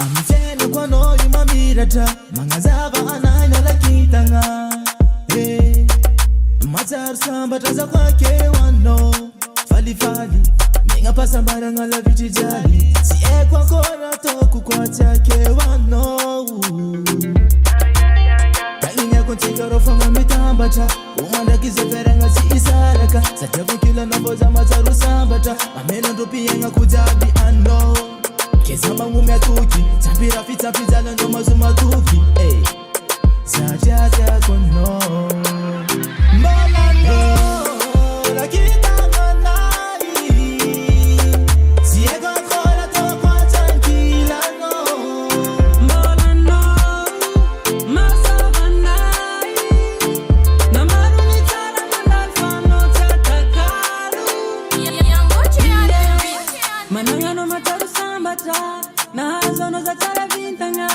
Amtene kwa no yumamirata Mangazava ananya la kitanga Hey Matar samba taza kwa kewano Fali fali Minga pasa maranga la vitijali Siye kwa kora toku kwa chake wano Kainga kontika rofanga mitambata Umanda kizeferanga si isaraka Satevu kila namboza mataru sambata Mamena ndopiyenga kujabi ano Kezamba ngumya tuki Tampira fita fitala ndo mazuma tuki Zajaja kono Mbala no Lakita nganai Siego kola tokwa tankila no Mbala no Masava nai Namaru nitara mandalfano tatakalu Manangano mataru sambata Nazono za tara vintanga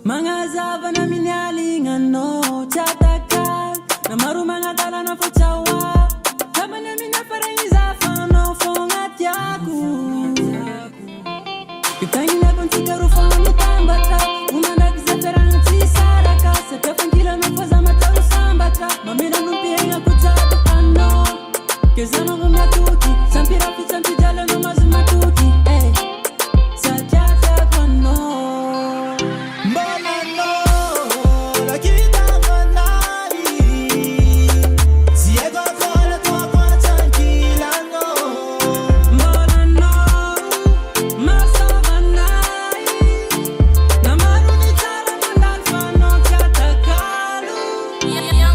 Mangazava na minyali ngano chatakal Namaru mangatala na fochawa Kamane mina farengiza fano fonga tiaku Kitaina kontika rufanga mitambata Umanda kizeferanga tisaraka Setefangila mefoza mataru sambata Mamina numpienga kutabu ano Kezama ngumya tuki Sampira pita mpidala no mazuma tuki Sajata kono Mbala no Lakita nganai Siego kola tokwa tankila no Mbala no Masava nai Namaru nitara mandalfano tatakalu Kainga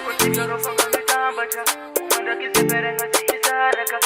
kontika rofanga mitambata Umanda kizeferanga si isaraka